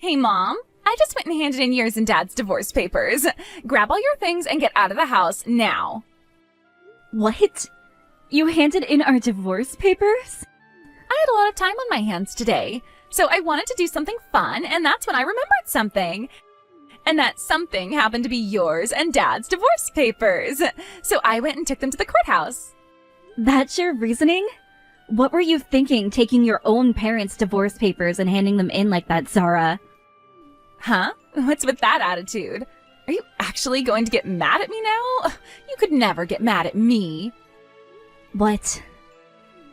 Hey, Mom. I just went and handed in yours and Dad's divorce papers. Grab all your things and get out of the house now. What? You handed in our divorce papers? I had a lot of time on my hands today, so I wanted to do something fun, and that's when I remembered something. And that something happened to be yours and Dad's divorce papers. So I went and took them to the courthouse. That's your reasoning? What were you thinking, taking your own parents' divorce papers and handing them in like that, Zara? Huh? What's with that attitude? Are you actually going to get mad at me now? You could never get mad at me. What?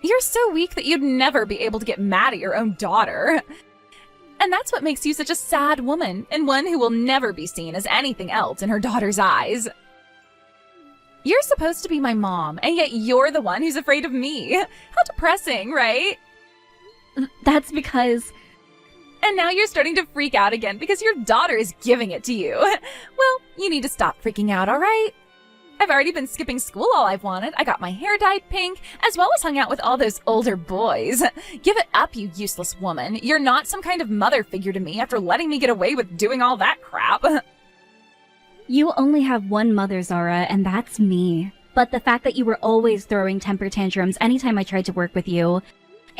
You're so weak that you'd never be able to get mad at your own daughter. And that's what makes you such a sad woman, and one who will never be seen as anything else in her daughter's eyes. You're supposed to be my mom, and yet you're the one who's afraid of me. How depressing, right? That's because... And now you're starting to freak out again because your daughter is giving it to you. Well, you need to stop freaking out, all right? I've already been skipping school all I've wanted. I got my hair dyed pink, as well as hung out with all those older boys. Give it up, you useless woman. You're not some kind of mother figure to me after letting me get away with doing all that crap. You only have one mother, Zara, and that's me. But the fact that you were always throwing temper tantrums anytime I tried to work with you,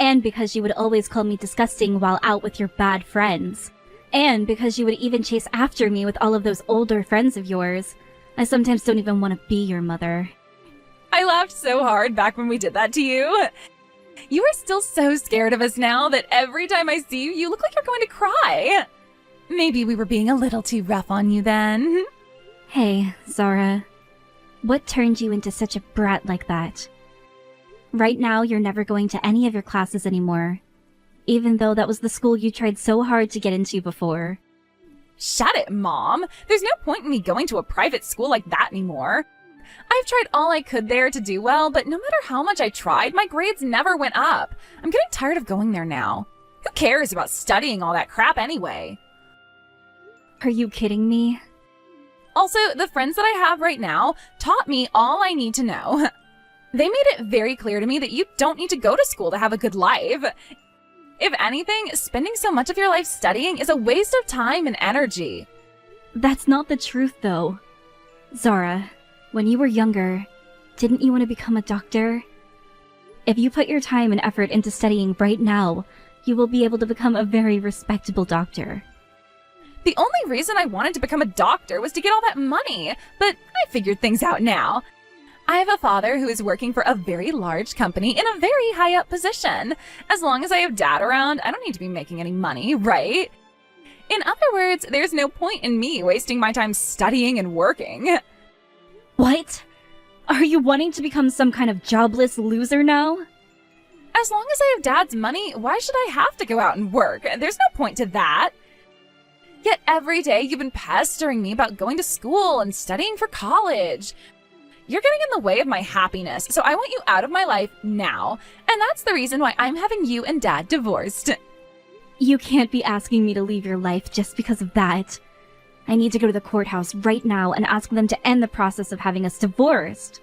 and because you would always call me disgusting while out with your bad friends, and because you would even chase after me with all of those older friends of yours, I sometimes don't even want to be your mother. I laughed so hard back when we did that to you. You are still so scared of us now that every time I see you, you look like you're going to cry. Maybe we were being a little too rough on you then. Hey, Zara. What turned you into such a brat like that? Right now, you're never going to any of your classes anymore, even though that was the school you tried so hard to get into before. Shut it, Mom. There's no point in me going to a private school like that anymore. I've tried all I could there to do well, but no matter how much I tried, my grades never went up. I'm getting tired of going there now. Who cares about studying all that crap anyway? Are you kidding me? Also, the friends that I have right now taught me all I need to know. They made it very clear to me that you don't need to go to school to have a good life. If anything, spending so much of your life studying is a waste of time and energy. That's not the truth, though. Zara, when you were younger, didn't you want to become a doctor? If you put your time and effort into studying right now, you will be able to become a very respectable doctor. The only reason I wanted to become a doctor was to get all that money, but I figured things out now. I have a father who is working for a very large company in a very high-up position. As long as I have Dad around, I don't need to be making any money, right? In other words, there's no point in me wasting my time studying and working. What? Are you wanting to become some kind of jobless loser now? As long as I have Dad's money, why should I have to go out and work? There's no point to that. Yet every day you've been pestering me about going to school and studying for college. You're getting in the way of my happiness, so I want you out of my life now. And that's the reason why I'm having you and Dad divorced. You can't be asking me to leave your life just because of that. I need to go to the courthouse right now and ask them to end the process of having us divorced.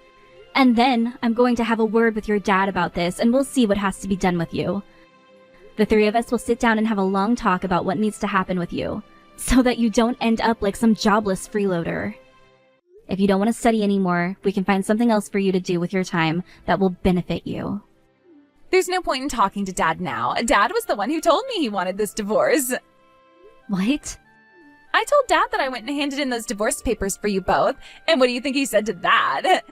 And then I'm going to have a word with your dad about this, and we'll see what has to be done with you. The three of us will sit down and have a long talk about what needs to happen with you, so that you don't end up like some jobless freeloader. If you don't want to study anymore, we can find something else for you to do with your time that will benefit you. There's no point in talking to Dad now. Dad was the one who told me he wanted this divorce. What? I told Dad that I went and handed in those divorce papers for you both, and what do you think he said to that?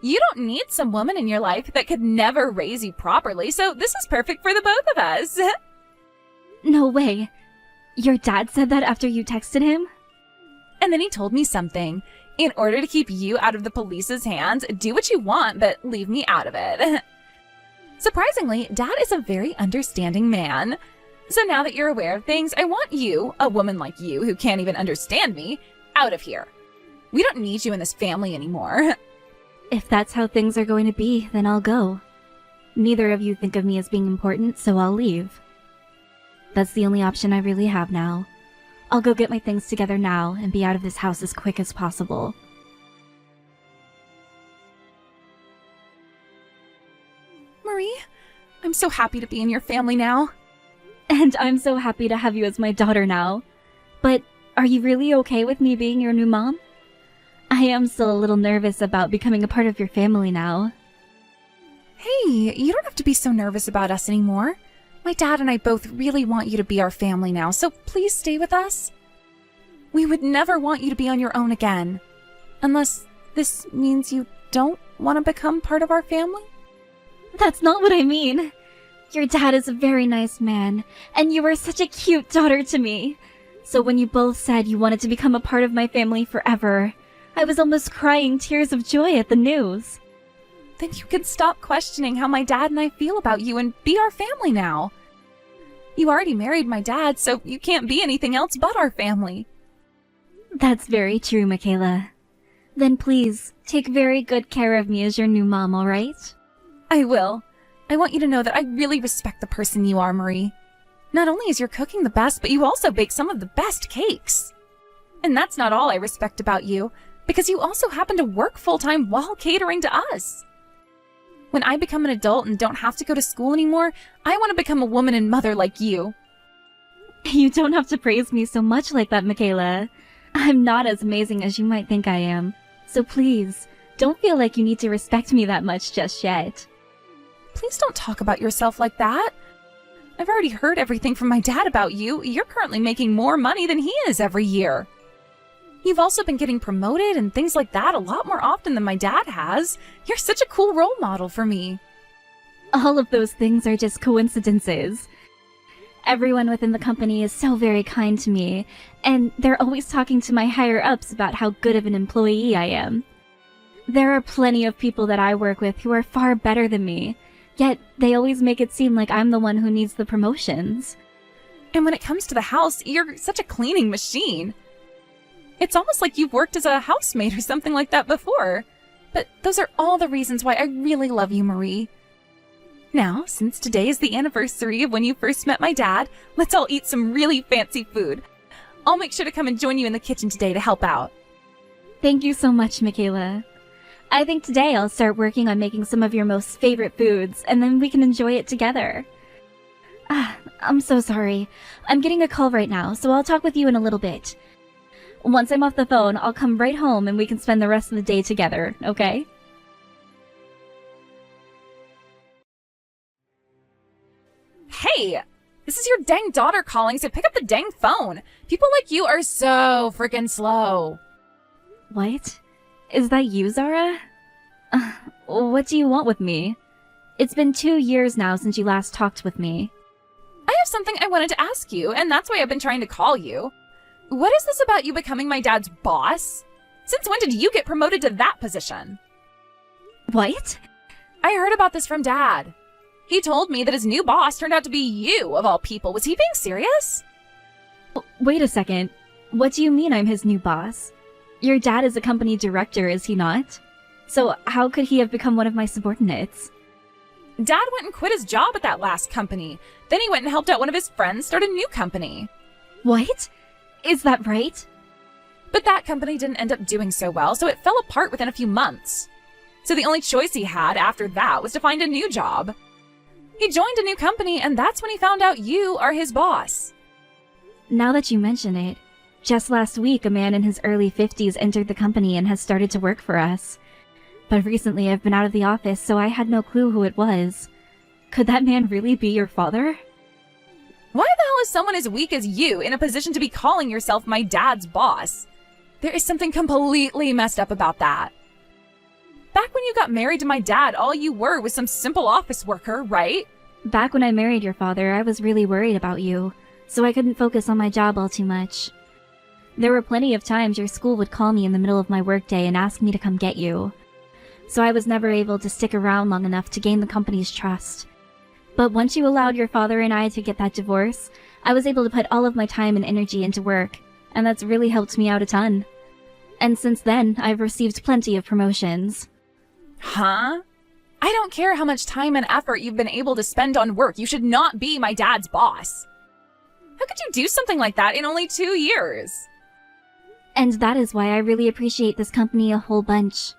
You don't need some woman in your life that could never raise you properly, so this is perfect for the both of us. No way. Your dad said that after you texted him? And then he told me something. In order to keep you out of the police's hands, do what you want, but leave me out of it. Surprisingly, Dad is a very understanding man. So now that you're aware of things, I want you, a woman like you who can't even understand me, out of here. We don't need you in this family anymore. If that's how things are going to be, then I'll go. Neither of you think of me as being important, so I'll leave. That's the only option I really have now. I'll go get my things together now and be out of this house as quick as possible. Marie, I'm so happy to be in your family now. And I'm so happy to have you as my daughter now. But are you really okay with me being your new mom? I am still a little nervous about becoming a part of your family now. Hey, you don't have to be so nervous about us anymore. My dad and I both really want you to be our family now, so please stay with us. We would never want you to be on your own again. Unless this means you don't want to become part of our family? That's not what I mean. Your dad is a very nice man, and you were such a cute daughter to me. So when you both said you wanted to become a part of my family forever, I was almost crying tears of joy at the news. Then you can stop questioning how my dad and I feel about you and be our family now. You already married my dad, so you can't be anything else but our family. That's very true, Michaela. Then please, take very good care of me as your new mom, alright? I will. I want you to know that I really respect the person you are, Marie. Not only is your cooking the best, but you also bake some of the best cakes. And that's not all I respect about you, because you also happen to work full-time while catering to us. When I become an adult and don't have to go to school anymore, I want to become a woman and mother like you. You don't have to praise me so much like that, Michaela. I'm not as amazing as you might think I am. So please, don't feel like you need to respect me that much just yet. Please don't talk about yourself like that. I've already heard everything from my dad about you. You're currently making more money than he is every year. You've also been getting promoted and things like that a lot more often than my dad has. You're such a cool role model for me. All of those things are just coincidences. Everyone within the company is so very kind to me, and they're always talking to my higher-ups about how good of an employee I am. There are plenty of people that I work with who are far better than me, yet they always make it seem like I'm the one who needs the promotions. And when it comes to the house, you're such a cleaning machine. It's almost like you've worked as a housemaid or something like that before. But those are all the reasons why I really love you, Marie. Now, since today is the anniversary of when you first met my dad, let's all eat some really fancy food. I'll make sure to come and join you in the kitchen today to help out. Thank you so much, Michaela. I think today I'll start working on making some of your most favorite foods, and then we can enjoy it together. I'm so sorry. I'm getting a call right now, so I'll talk with you in a little bit. Once I'm off the phone, I'll come right home and we can spend the rest of the day together, okay? Hey! This is your dang daughter calling, so pick up the dang phone. People like you are so freaking slow. What? Is that you, Zara? What do you want with me? It's been 2 years now since you last talked with me. I have something I wanted to ask you, and that's why I've been trying to call you. What is this about you becoming my dad's boss? Since when did you get promoted to that position? What? I heard about this from Dad. He told me that his new boss turned out to be you, of all people. Was he being serious? Wait a second. What do you mean I'm his new boss? Your dad is a company director, is he not? So how could he have become one of my subordinates? Dad went and quit his job at that last company. Then he went and helped out one of his friends start a new company. What? Is that right? But that company didn't end up doing so well, so it fell apart within a few months. So the only choice he had after that was to find a new job. He joined a new company, and that's when he found out you are his boss. Now that you mention it, just last week a man in his early 50s entered the company and has started to work for us. But recently I've been out of the office, so I had no clue who it was. Could that man really be your father? Why the hell is someone as weak as you in a position to be calling yourself my dad's boss? There is something completely messed up about that. Back when you got married to my dad, all you were was some simple office worker, right? Back when I married your father, I was really worried about you, so I couldn't focus on my job all too much. There were plenty of times your school would call me in the middle of my workday and ask me to come get you. So I was never able to stick around long enough to gain the company's trust. But once you allowed your father and I to get that divorce, I was able to put all of my time and energy into work, and that's really helped me out a ton. And since then, I've received plenty of promotions. Huh? I don't care how much time and effort you've been able to spend on work. You should not be my dad's boss. How could you do something like that in only 2 years? And that is why I really appreciate this company a whole bunch.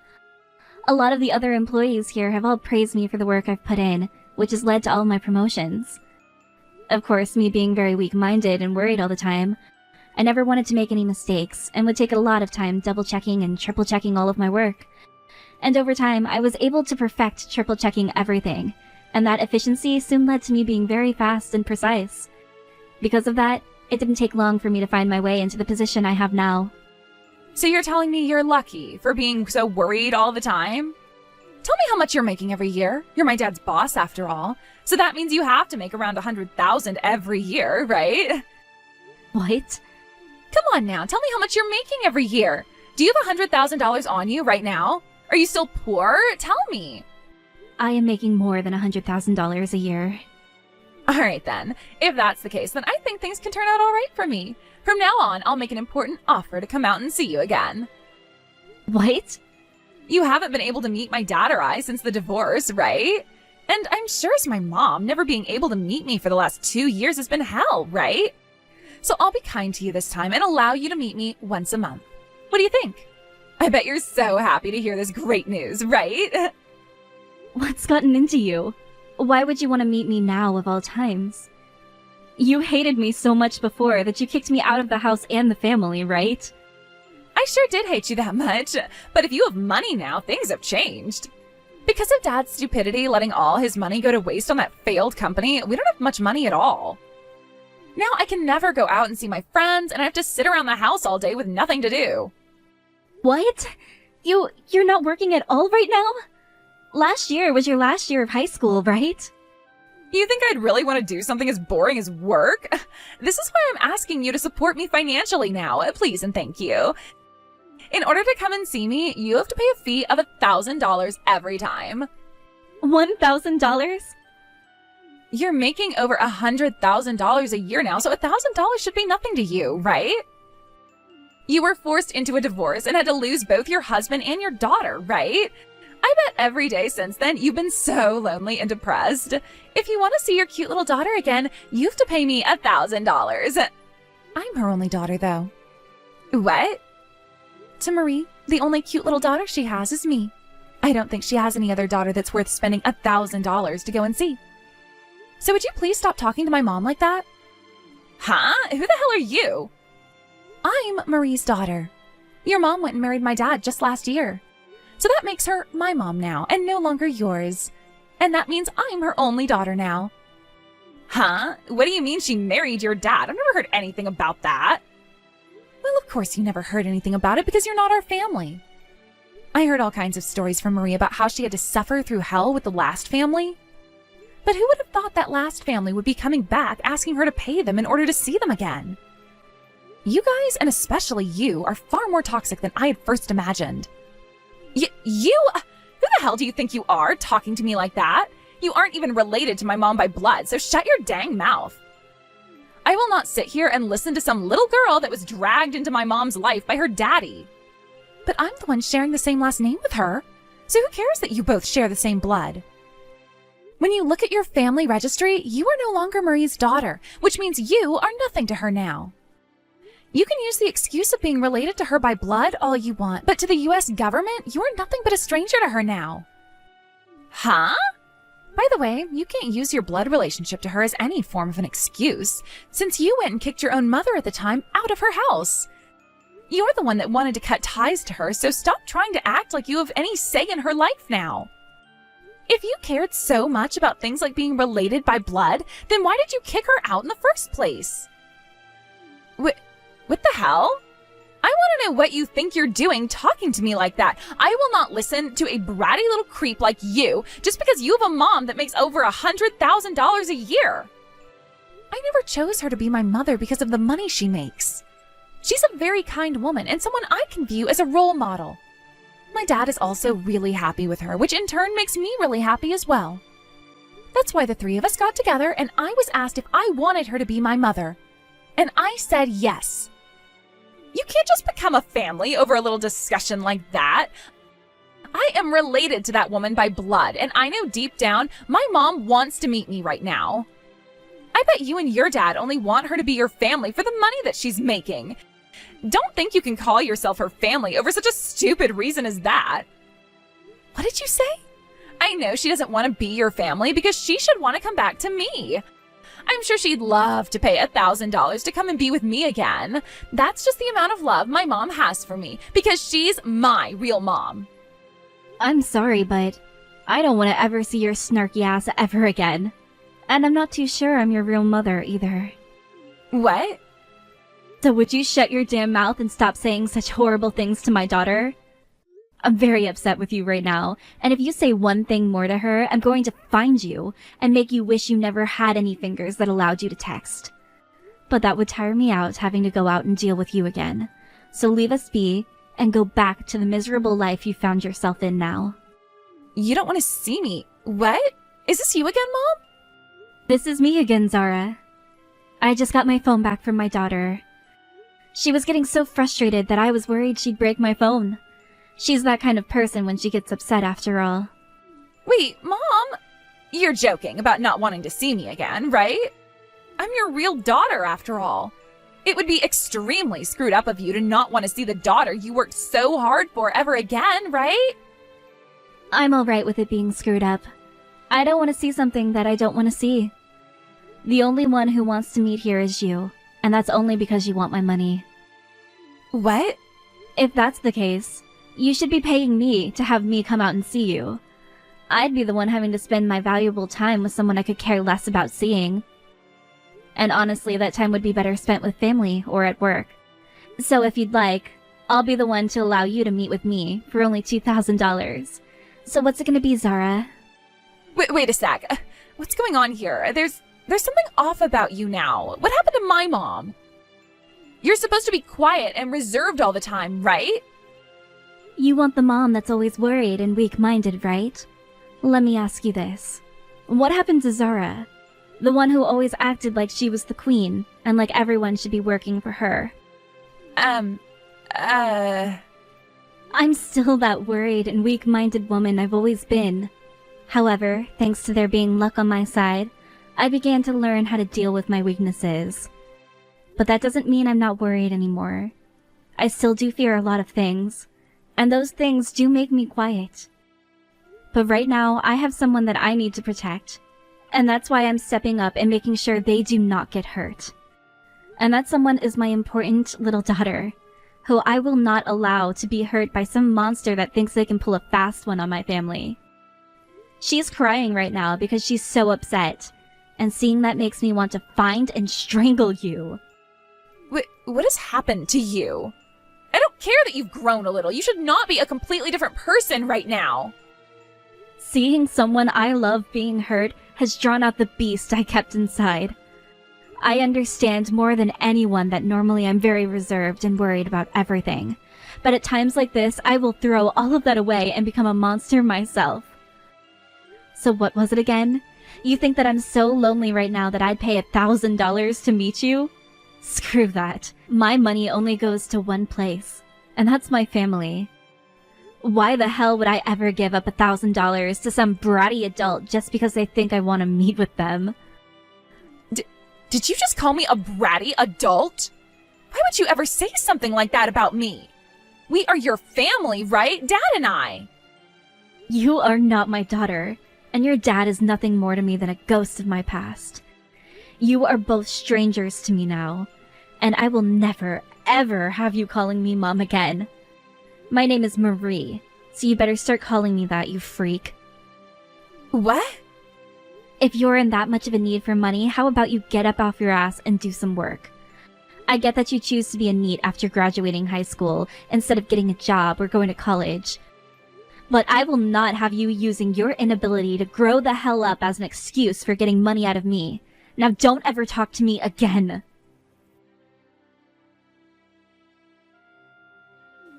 A lot of the other employees here have all praised me for the work I've put in, which has led to all my promotions. Of course, me being very weak-minded and worried all the time, I never wanted to make any mistakes and would take a lot of time double-checking and triple-checking all of my work. And over time, I was able to perfect triple-checking everything, and that efficiency soon led to me being very fast and precise. Because of that, it didn't take long for me to find my way into the position I have now. So you're telling me you're lucky for being so worried all the time? Tell me how much you're making every year. You're my dad's boss after all. So that means you have to make around $100,000 every year, right? What? Come on now, tell me how much you're making every year. Do you have $100,000 on you right now? Are you still poor? Tell me. I am making more than $100,000 a year. All right then. If that's the case, then I think things can turn out all right for me. From now on, I'll make an important offer to come out and see you again. What? You haven't been able to meet my dad or I since the divorce, right? And I'm sure as my mom, never being able to meet me for the last 2 years has been hell, right? So I'll be kind to you this time and allow you to meet me once a month. What do you think? I bet you're so happy to hear this great news, right? What's gotten into you? Why would you want to meet me now of all times? You hated me so much before that you kicked me out of the house and the family, right? I sure did hate you that much, but if you have money now, things have changed. Because of Dad's stupidity letting all his money go to waste on that failed company, we don't have much money at all. Now I can never go out and see my friends, and I have to sit around the house all day with nothing to do. What? You're not working at all right now? Last year was your last year of high school, right? You think I'd really want to do something as boring as work? This is why I'm asking you to support me financially now, please and thank you. In order to come and see me, you have to pay a fee of $1,000 every time. $1,000? You're making over $100,000 a year now, so $1,000 should be nothing to you, right? You were forced into a divorce and had to lose both your husband and your daughter, right? I bet every day since then you've been so lonely and depressed. If you want to see your cute little daughter again, you have to pay me $1,000. I'm her only daughter, though. What? To Marie, the only cute little daughter she has is me. I don't think she has any other daughter that's worth spending $1,000 to go and see. So would you please stop talking to my mom like that? Huh? Who the hell are you? I'm Marie's daughter. Your mom went and married my dad just last year. So that makes her my mom now, and no longer yours. And that means I'm her only daughter now. Huh? What do you mean she married your dad? I've never heard anything about that. Well, of course you never heard anything about it because you're not our family. I heard all kinds of stories from Marie about how she had to suffer through hell with the last family. But who would have thought that last family would be coming back asking her to pay them in order to see them again? You guys, and especially you, are far more toxic than I had first imagined. You? Who the hell do you think you are, talking to me like that? You aren't even related to my mom by blood, so shut your dang mouth. I will not sit here and listen to some little girl that was dragged into my mom's life by her daddy. But I'm the one sharing the same last name with her, so who cares that you both share the same blood? When you look at your family registry, you are no longer Marie's daughter, which means you are nothing to her now. You can use the excuse of being related to her by blood all you want, but to the U.S. government, you are nothing but a stranger to her now. Huh? By the way, you can't use your blood relationship to her as any form of an excuse, since you went and kicked your own mother at the time out of her house. You're the one that wanted to cut ties to her, so stop trying to act like you have any say in her life now. If you cared so much about things like being related by blood, then why did you kick her out in the first place? What the hell? I want to know what you think you're doing talking to me like that. I will not listen to a bratty little creep like you just because you have a mom that makes over $100,000 a year. I never chose her to be my mother because of the money she makes. She's a very kind woman and someone I can view as a role model. My dad is also really happy with her, which in turn makes me really happy as well. That's why the three of us got together and I was asked if I wanted her to be my mother. And I said yes. You can't just become a family over a little discussion like that. I am related to that woman by blood, and I know deep down my mom wants to meet me right now. I bet you and your dad only want her to be your family for the money that she's making. Don't think you can call yourself her family over such a stupid reason as that. What did you say? I know she doesn't want to be your family because she should want to come back to me. I'm sure she'd love to pay $1,000 to come and be with me again. That's just the amount of love my mom has for me, because she's my real mom. I'm sorry, but I don't want to ever see your snarky ass ever again. And I'm not too sure I'm your real mother either. What? So would you shut your damn mouth and stop saying such horrible things to my daughter? I'm very upset with you right now, and if you say one thing more to her, I'm going to find you and make you wish you never had any fingers that allowed you to text. But that would tire me out having to go out and deal with you again. So leave us be and go back to the miserable life you found yourself in now. You don't want to see me. What? Is this you again, Mom? This is me again, Zara. I just got my phone back from my daughter. She was getting so frustrated that I was worried she'd break my phone. She's that kind of person when she gets upset after all. Wait, Mom? You're joking about not wanting to see me again, right? I'm your real daughter after all. It would be extremely screwed up of you to not want to see the daughter you worked so hard for ever again, right? I'm alright with it being screwed up. I don't want to see something that I don't want to see. The only one who wants to meet here is you, and that's only because you want my money. What? If that's the case, you should be paying me to have me come out and see you. I'd be the one having to spend my valuable time with someone I could care less about seeing. And honestly, that time would be better spent with family or at work. So if you'd like, I'll be the one to allow you to meet with me for only $2,000. So what's it gonna be, Zara? Wait a sec. What's going on here? There's something off about you now. What happened to my mom? You're supposed to be quiet and reserved all the time, right? You want the mom that's always worried and weak-minded, right? Let me ask you this. What happened to Zara? The one who always acted like she was the queen, and like everyone should be working for her. I'm still that worried and weak-minded woman I've always been. However, thanks to there being luck on my side, I began to learn how to deal with my weaknesses. But that doesn't mean I'm not worried anymore. I still do fear a lot of things, and those things do make me quiet. But right now, I have someone that I need to protect, and that's why I'm stepping up and making sure they do not get hurt. And that someone is my important little daughter, who I will not allow to be hurt by some monster that thinks they can pull a fast one on my family. She's crying right now because she's so upset, and seeing that makes me want to find and strangle you. What has happened to you? I don't care that you've grown a little. You should not be a completely different person right now. Seeing someone I love being hurt has drawn out the beast I kept inside. I understand more than anyone that normally I'm very reserved and worried about everything. But at times like this, I will throw all of that away and become a monster myself. So what was it again? You think that I'm so lonely right now that I'd pay $1,000 to meet you? Screw that. My money only goes to one place, and that's my family. Why the hell would I ever give up $1,000 to some bratty adult just because they think I want to meet with them? Did you just call me a bratty adult? Why would you ever say something like that about me? We are your family, right? Dad and I. You are not my daughter, and your dad is nothing more to me than a ghost of my past. You are both strangers to me now, and I will never, ever have you calling me Mom again. My name is Marie, so you better start calling me that, you freak. What? If you're in that much of a need for money, how about you get up off your ass and do some work? I get that you choose to be a NEET after graduating high school instead of getting a job or going to college. But I will not have you using your inability to grow the hell up as an excuse for getting money out of me. Now don't ever talk to me again.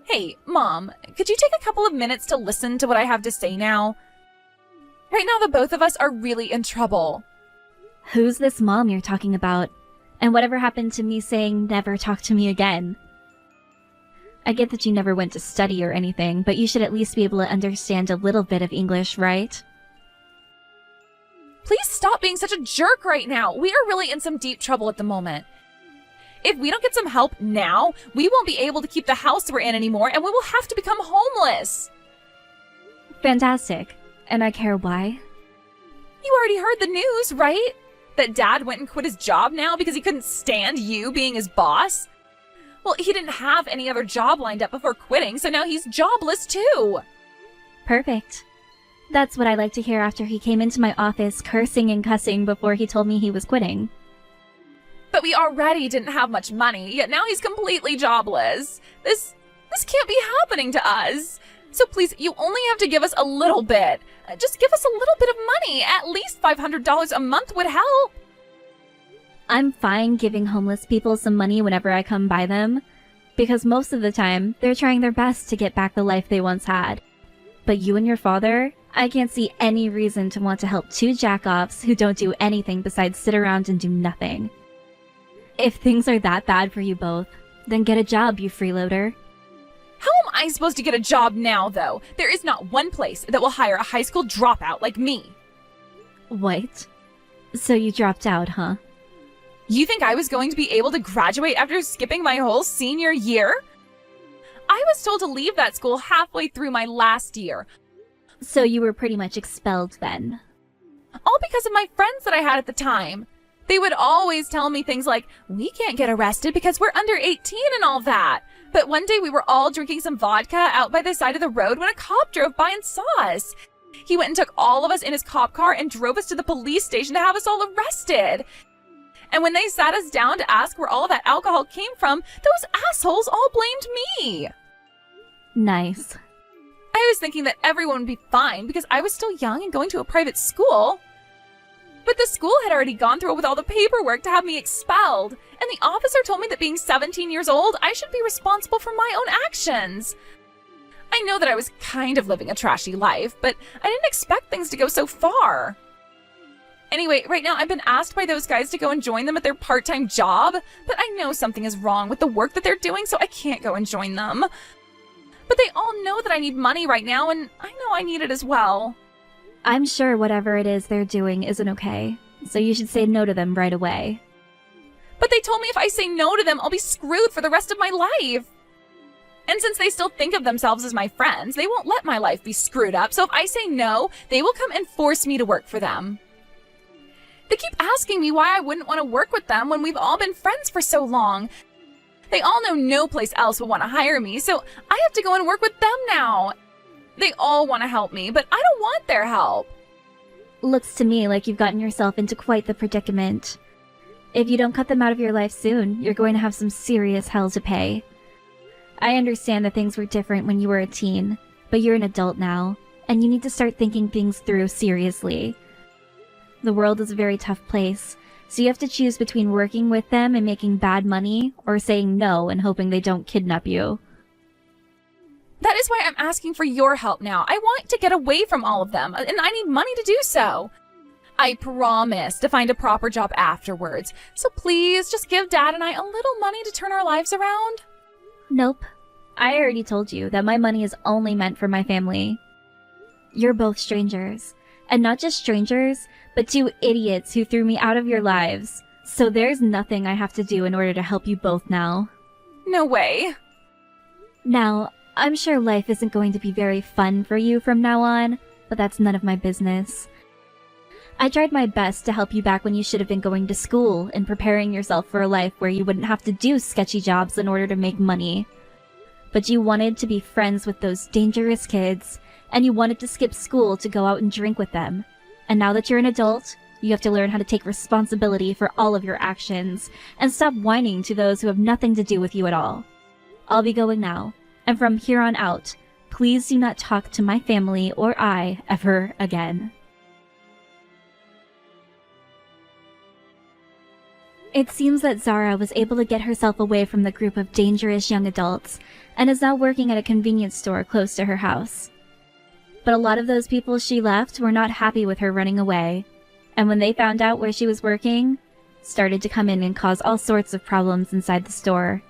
Hey, Mom, could you take a couple of minutes to listen to what I have to say now? Right now, the both of us are really in trouble. Who's this mom you're talking about? And whatever happened to me saying never talk to me again? I get that you never went to study or anything, but you should at least be able to understand a little bit of English, right? Please stop being such a jerk right now. We are really in some deep trouble at the moment. If we don't get some help now, we won't be able to keep the house we're in anymore, and we will have to become homeless. Fantastic. And I care why. You already heard the news, right? That Dad went and quit his job now because he couldn't stand you being his boss? Well, he didn't have any other job lined up before quitting, so now he's jobless too. Perfect. That's what I like to hear after he came into my office cursing and cussing before he told me he was quitting. But we already didn't have much money, yet now he's completely jobless. This can't be happening to us. So please, you only have to give us a little bit. Just give us a little bit of money. At least $500 a month would help. I'm fine giving homeless people some money whenever I come by them, because most of the time, they're trying their best to get back the life they once had. But you and your father, I can't see any reason to want to help two jack-offs who don't do anything besides sit around and do nothing. If things are that bad for you both, then get a job, you freeloader. How am I supposed to get a job now, though? There is not one place that will hire a high school dropout like me. What? So you dropped out, huh? You think I was going to be able to graduate after skipping my whole senior year? I was told to leave that school halfway through my last year. So you were pretty much expelled then? All because of my friends that I had at the time. They would always tell me things like, we can't get arrested because we're under 18 and all that. But one day we were all drinking some vodka out by the side of the road when a cop drove by and saw us. He went and took all of us in his cop car and drove us to the police station to have us all arrested. And when they sat us down to ask where all of that alcohol came from, those assholes all blamed me. Nice. I was thinking that everyone would be fine because I was still young and going to a private school. But the school had already gone through with all the paperwork to have me expelled, and the officer told me that being 17 years old, I should be responsible for my own actions. I know that I was kind of living a trashy life, but I didn't expect things to go so far. Anyway, right now I've been asked by those guys to go and join them at their part-time job, but I know something is wrong with the work that they're doing, so I can't go and join them. But they all know that I need money right now, and I know I need it as well. I'm sure whatever it is they're doing isn't okay, so you should say no to them right away. But they told me if I say no to them, I'll be screwed for the rest of my life. And since they still think of themselves as my friends, they won't let my life be screwed up, so if I say no, they will come and force me to work for them. They keep asking me why I wouldn't want to work with them when we've all been friends for so long. They all know no place else will want to hire me, so I have to go and work with them now. They all want to help me, but I don't want their help. Looks to me like you've gotten yourself into quite the predicament. If you don't cut them out of your life soon, you're going to have some serious hell to pay. I understand that things were different when you were a teen, but you're an adult now, and you need to start thinking things through seriously. The world is a very tough place, so you have to choose between working with them and making bad money, or saying no and hoping they don't kidnap you. That is why I'm asking for your help now. I want to get away from all of them, and I need money to do so. I promise to find a proper job afterwards, so please just give Dad and I a little money to turn our lives around. Nope. I already told you that my money is only meant for my family. You're both strangers. And not just strangers, but two idiots who threw me out of your lives. So there's nothing I have to do in order to help you both now. No way. Now, I'm sure life isn't going to be very fun for you from now on, but that's none of my business. I tried my best to help you back when you should have been going to school and preparing yourself for a life where you wouldn't have to do sketchy jobs in order to make money. But you wanted to be friends with those dangerous kids, and you wanted to skip school to go out and drink with them. And now that you're an adult, you have to learn how to take responsibility for all of your actions, and stop whining to those who have nothing to do with you at all. I'll be going now. And from here on out, please do not talk to my family or I ever again. It seems that Zara was able to get herself away from the group of dangerous young adults and is now working at a convenience store close to her house. But a lot of those people she left were not happy with her running away, and when they found out where she was working, started to come in and cause all sorts of problems inside the store.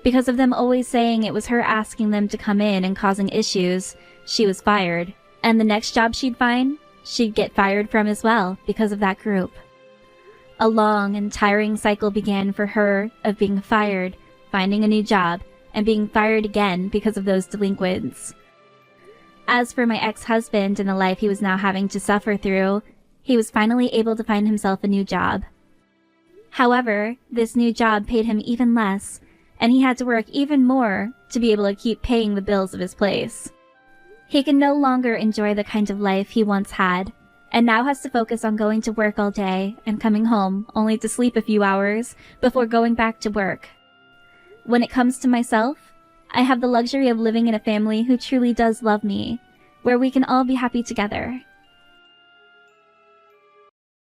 Because of them always saying it was her asking them to come in and causing issues, she was fired. And the next job she'd find, she'd get fired from as well because of that group. A long and tiring cycle began for her of being fired, finding a new job, and being fired again because of those delinquents. As for my ex-husband and the life he was now having to suffer through, He was finally able to find himself a new job. However, this new job paid him even less, and he had to work even more to be able to keep paying the bills of his place. He can no longer enjoy the kind of life he once had, and now has to focus on going to work all day and coming home only to sleep a few hours before going back to work. When it comes to myself, I have the luxury of living in a family who truly does love me, where we can all be happy together.